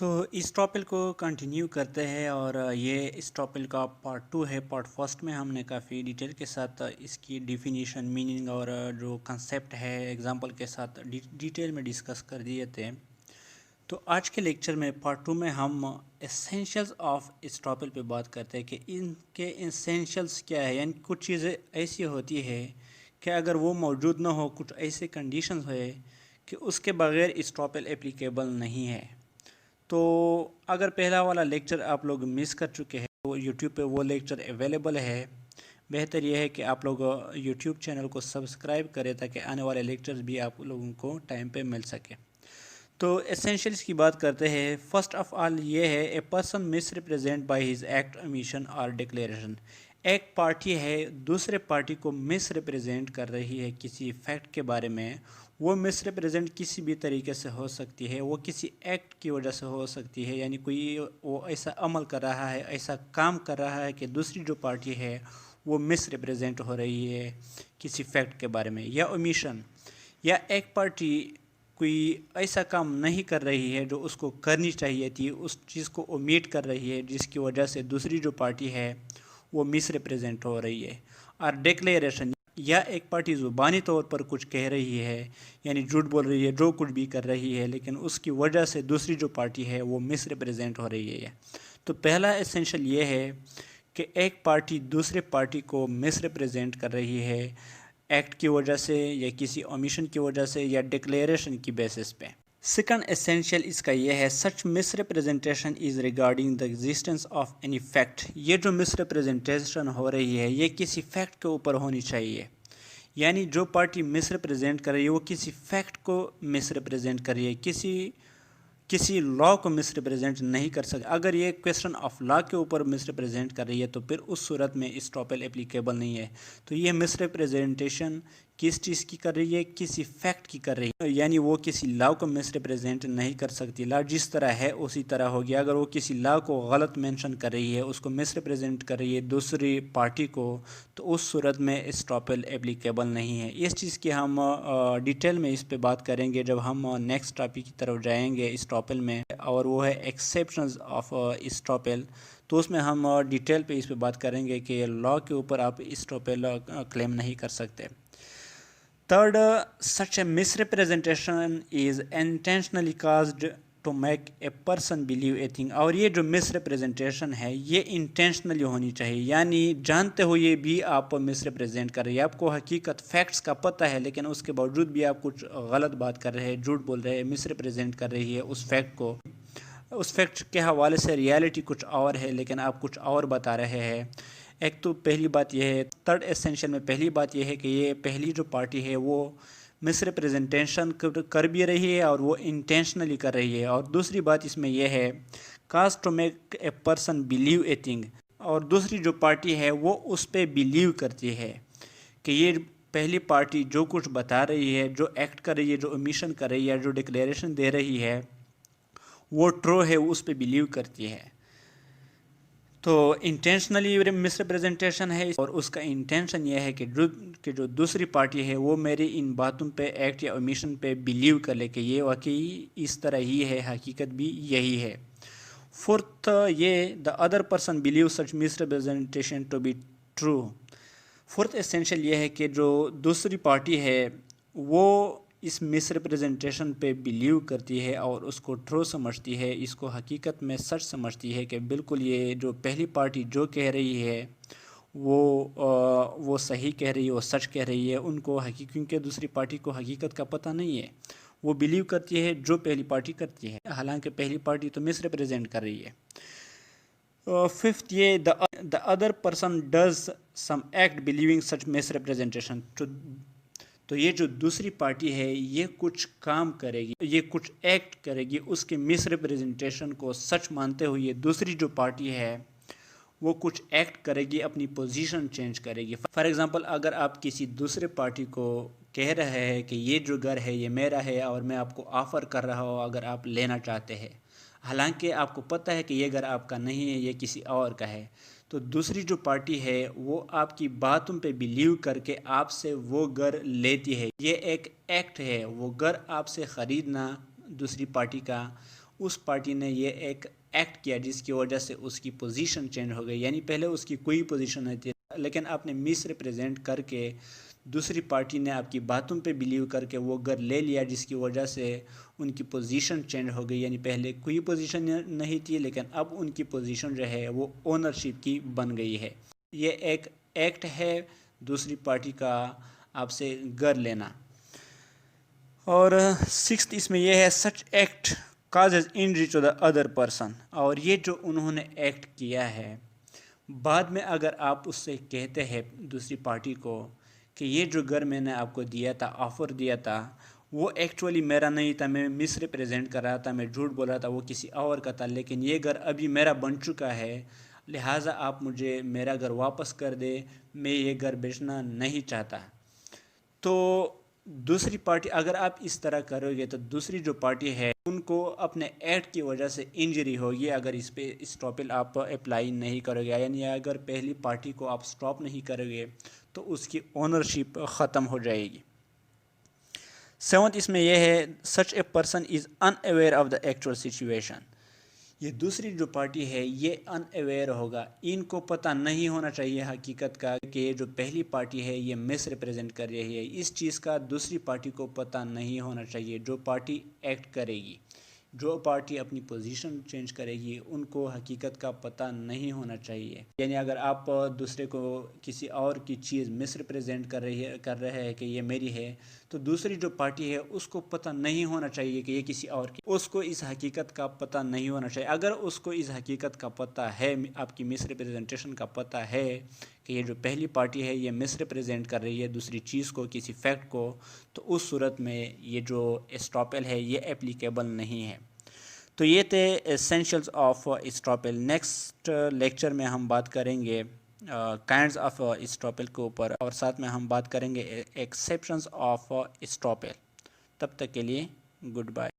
تو اس ٹاپک کو کنٹینیو کرتے ہیں اور یہ اس ٹاپک کا پارٹ 2 ہے۔ پارٹ فرسٹ میں ہم نے کافی ڈیٹیل کے ساتھ اس کی ڈیفینیشن، میننگ اور جو کنسیپٹ ہے ایگزامپل کے ساتھ ڈیٹیل میں ڈسکس کر دیے تھے۔ تو آج کے لیکچر میں پارٹ 2 میں ہم اسینشلز آف اس ٹاپک پہ بات کرتے ہیں کہ ان کے اسینشلز کیا ہے، یعنی کچھ چیزیں ایسی ہوتی ہے کہ اگر وہ موجود نہ ہو، کچھ ایسے کنڈیشنز ہوئے کہ اس کے بغیر اس ٹاپک اپلیکیبل نہیں ہے۔ تو اگر پہلا والا لیکچر آپ لوگ مس کر چکے ہیں تو یوٹیوب پہ وہ لیکچر اویلیبل ہے۔ بہتر یہ ہے کہ آپ لوگ یوٹیوب چینل کو سبسکرائب کریں تاکہ آنے والے لیکچرز بھی آپ لوگوں کو ٹائم پہ مل سکے۔ تو اسینشلز کی بات کرتے ہیں۔ فرسٹ آف آل یہ ہے a person miss represent by his act, emission اور ڈکلیریشن۔ ایک پارٹی ہے دوسرے پارٹی کو مس ریپرزینٹ کر رہی ہے کسی فیکٹ کے بارے میں۔ وہ مس ریپرزینٹ کسی بھی طریقے سے ہو سکتی ہے، وہ کسی ایکٹ کی وجہ سے ہو سکتی ہے، یعنی کوئی وہ ایسا عمل کر رہا ہے، ایسا کام کر رہا ہے کہ دوسری جو پارٹی ہے وہ مس ریپرزینٹ ہو رہی ہے کسی فیکٹ کے بارے میں، یا اومیشن، یا ایک پارٹی کوئی ایسا کام نہیں کر رہی ہے جو اس کو کرنی چاہیے تھی، اس چیز کو اومیٹ کر رہی ہے جس کی وجہ سے دوسری جو پارٹی ہے وہ مس ریپرزینٹ ہو رہی ہے۔ اور ڈکلیریشن، یا ایک پارٹی زبانی طور پر کچھ کہہ رہی ہے، یعنی جھوٹ بول رہی ہے، جو کچھ بھی کر رہی ہے، لیکن اس کی وجہ سے دوسری جو پارٹی ہے وہ مس ریپرزینٹ ہو رہی ہے۔ تو پہلا ایسنشل یہ ہے کہ ایک پارٹی دوسرے پارٹی کو مس ریپرزینٹ کر رہی ہے ایکٹ کی وجہ سے، یا کسی اومیشن کی وجہ سے، یا ڈکلیریشن کی بیسس پہ۔ سیکنڈ ایسینشیل اس کا یہ ہے such misrepresentation as regarding the existence of any fact. یہ جو مس ریپرزینٹیشن ہو رہی ہے یہ کسی فیکٹ کے اوپر ہونی چاہیے، یعنی جو پارٹی مس ریپرزینٹ کر رہی ہے وہ کسی فیکٹ کو مس ریپرزینٹ کر رہی ہے، کسی لا کو مس ریپرزینٹ نہیں کر سکتے۔ اگر یہ کویسچن آف لا کے اوپر مس ریپرزینٹ کر رہی ہے تو پھر اس صورت میں اس ٹاپک اپلیکیبل نہیں ہے۔ تو یہ مس ریپرزینٹیشن کس چیز کی کر رہی ہے؟ کسی فیکٹ کی کر رہی ہے، یعنی وہ کسی لا کو مس ریپرزینٹ نہیں کر سکتی۔ لا جس طرح ہے اسی طرح ہوگی۔ اگر وہ کسی لا کو غلط مینشن کر رہی ہے، اس کو مس ریپرزینٹ کر رہی ہے دوسری پارٹی کو، تو اس صورت میں اس ٹاپک اپلیکیبل نہیں ہے۔ اس چیز کی ہم ڈیٹیل میں اس پہ بات کریں گے جب ہم نیکسٹ ٹاپک کی طرف جائیں گے اس ٹاپک میں، اور وہ ہے ایکسیپشنز آف اس ٹاپک۔ تو اس میں ہم ڈیٹیل پہ اس پہ بات کریں گے کہ لا کے اوپر آپ اس ٹاپک کلیم نہیں کر سکتے۔ Third, such a misrepresentation is intentionally caused to make a person believe a thing۔ اور یہ جو مس ریپرزینٹیشن ہے یہ انٹینشنلی ہونی چاہیے، یعنی جانتے ہوئے بھی آپ مس ریپرزینٹ کر رہے ہیں، آپ کو حقیقت فیکٹس کا پتہ ہے لیکن اس کے باوجود بھی آپ کچھ غلط بات کر رہے ہیں، جھوٹ بول رہے ہیں، مس ریپرزینٹ کر رہی ہے اس فیکٹ کو۔ اس فیکٹ کے حوالے سے ریالٹی کچھ اور ہے لیکن آپ کچھ اور بتا رہے ہیں۔ ایک تو پہلی بات یہ ہے، تھرڈ ایسینشل میں پہلی بات یہ ہے کہ یہ پہلی جو پارٹی ہے وہ مس ریپرزینٹیشن کر بھی رہی ہے اور وہ انٹینشنلی کر رہی ہے۔ اور دوسری بات اس میں یہ ہے cause to make a person believe a thing, اور دوسری جو پارٹی ہے وہ اس پہ بلیو کرتی ہے کہ یہ پہلی پارٹی جو کچھ بتا رہی ہے، جو ایکٹ کر رہی ہے، جو اومیشن کر رہی ہے، جو ڈکلیریشن دے رہی ہے وہ ٹرو ہے، اس پہ بلیو کرتی ہے۔ تو انٹینشنلی مس ریپرزینٹیشن ہے، اور اس کا انٹینشن یہ ہے کہ جو دوسری پارٹی ہے وہ میری ان باتوں پہ، ایکٹ یا اومیشن پہ بلیو کر لے کہ یہ واقعی اس طرح ہی ہے، حقیقت بھی یہی ہے۔ فورتھ یہ the other person believe such misrepresentation to be true. Fourth essential یہ ہے کہ جو دوسری پارٹی ہے وہ اس مس ریپرزینٹیشن پہ بلیو کرتی ہے اور اس کو ٹرو سمجھتی ہے، اس کو حقیقت میں سچ سمجھتی ہے کہ بالکل یہ جو پہلی پارٹی جو کہہ رہی ہے وہ صحیح کہہ رہی ہے، وہ سچ کہہ رہی ہے۔ ان کو کیونکہ دوسری پارٹی کو حقیقت کا پتہ نہیں ہے، وہ بلیو کرتی ہے جو پہلی پارٹی کرتی ہے، حالانکہ پہلی پارٹی تو مس ریپرزینٹ کر رہی ہے۔ ففتھ یہ the other person does some act believing such miss representation. تو یہ جو دوسری پارٹی ہے یہ کچھ کام کرے گی، یہ کچھ ایکٹ کرے گی، اس کے مس ریپرزینٹیشن کو سچ مانتے ہوئے دوسری جو پارٹی ہے وہ کچھ ایکٹ کرے گی، اپنی پوزیشن چینج کرے گی۔ فار ایگزامپل اگر آپ کسی دوسرے پارٹی کو کہہ رہے ہیں کہ یہ جو گھر ہے یہ میرا ہے اور میں آپ کو آفر کر رہا ہوں اگر آپ لینا چاہتے ہیں، حالانکہ آپ کو پتہ ہے کہ یہ گھر آپ کا نہیں ہے، یہ کسی اور کا ہے، تو دوسری جو پارٹی ہے وہ آپ کی باتوں پہ بلیو کر کے آپ سے وہ گھر لیتی ہے۔ یہ ایک ایکٹ ہے، وہ گھر آپ سے خریدنا دوسری پارٹی کا، اس پارٹی نے یہ ایک ایکٹ کیا جس کی وجہ سے اس کی پوزیشن چینج ہو گئی، یعنی پہلے اس کی کوئی پوزیشن نہیں تھی لیکن آپ نے مس ریپرزینٹ کر کے دوسری پارٹی نے آپ کی باتوں پہ بلیو کر کے وہ گھر لے لیا، جس کی وجہ سے ان کی پوزیشن چینج ہو گئی، یعنی پہلے کوئی پوزیشن نہیں تھی لیکن اب ان کی پوزیشن جو ہے وہ اونرشپ کی بن گئی ہے۔ یہ ایک ایکٹ ہے دوسری پارٹی کا آپ سے گھر لینا۔ اور سکسth اس میں یہ ہے such act causes injury to the other person, اور یہ جو انہوں نے ایکٹ کیا ہے بعد میں اگر آپ اس سے کہتے ہیں دوسری پارٹی کو کہ یہ جو گھر میں نے آپ کو دیا تھا، آفر دیا تھا، وہ ایکچولی میرا نہیں تھا، میں مس ریپرزینٹ کر رہا تھا، میں جھوٹ بول رہا تھا، وہ کسی اور کا تھا، لیکن یہ گھر ابھی میرا بن چکا ہے، لہٰذا آپ مجھے میرا گھر واپس کر دے، میں یہ گھر بیچنا نہیں چاہتا۔ تو دوسری پارٹی اگر آپ اس طرح کرو گے تو دوسری جو پارٹی ہے ان کو اپنے ایکٹ کی وجہ سے انجری ہوگی اگر اس پہ اسٹاپل آپ اپلائی نہیں کرو گے، یعنی اگر پہلی پارٹی کو آپ سٹاپ نہیں کرو گے تو اس کی اونرشپ ختم ہو جائے گی۔ سیونتھ اس میں یہ ہے such a person is unaware of the actual situation, یہ دوسری جو پارٹی ہے یہ ان اویئر ہوگا، ان کو پتہ نہیں ہونا چاہیے حقیقت کا کہ یہ جو پہلی پارٹی ہے یہ مس ریپرزینٹ کر رہی ہے، اس چیز کا دوسری پارٹی کو پتہ نہیں ہونا چاہیے۔ جو پارٹی ایکٹ کرے گی، جو پارٹی اپنی پوزیشن چینج کرے گی، ان کو حقیقت کا پتہ نہیں ہونا چاہیے، یعنی اگر آپ دوسرے کو کسی اور کی چیز مس ریپرزینٹ کر رہے ہیں کہ یہ میری ہے، تو دوسری جو پارٹی ہے اس کو پتہ نہیں ہونا چاہیے کہ یہ کسی اور کی، اس کو اس حقیقت کا پتہ نہیں ہونا چاہیے۔ اگر اس کو اس حقیقت کا پتہ ہے، آپ کی مس ریپرزینٹیشن کا پتہ ہے کہ یہ جو پہلی پارٹی ہے یہ مس ریپرزینٹ کر رہی ہے دوسری چیز کو، کسی فیکٹ کو، تو اس صورت میں یہ جو اسٹاپل ہے یہ اپلیکیبل نہیں ہے۔ تو یہ تھے ایسینشلز آف اسٹاپل۔ نیکسٹ لیکچر میں ہم بات کریں گے کائنڈز آف اسٹاپل کے اوپر، اور ساتھ میں ہم بات کریں گے ایکسیپشنز آف اسٹاپل۔ تب تک کے لیے گڈ بائے۔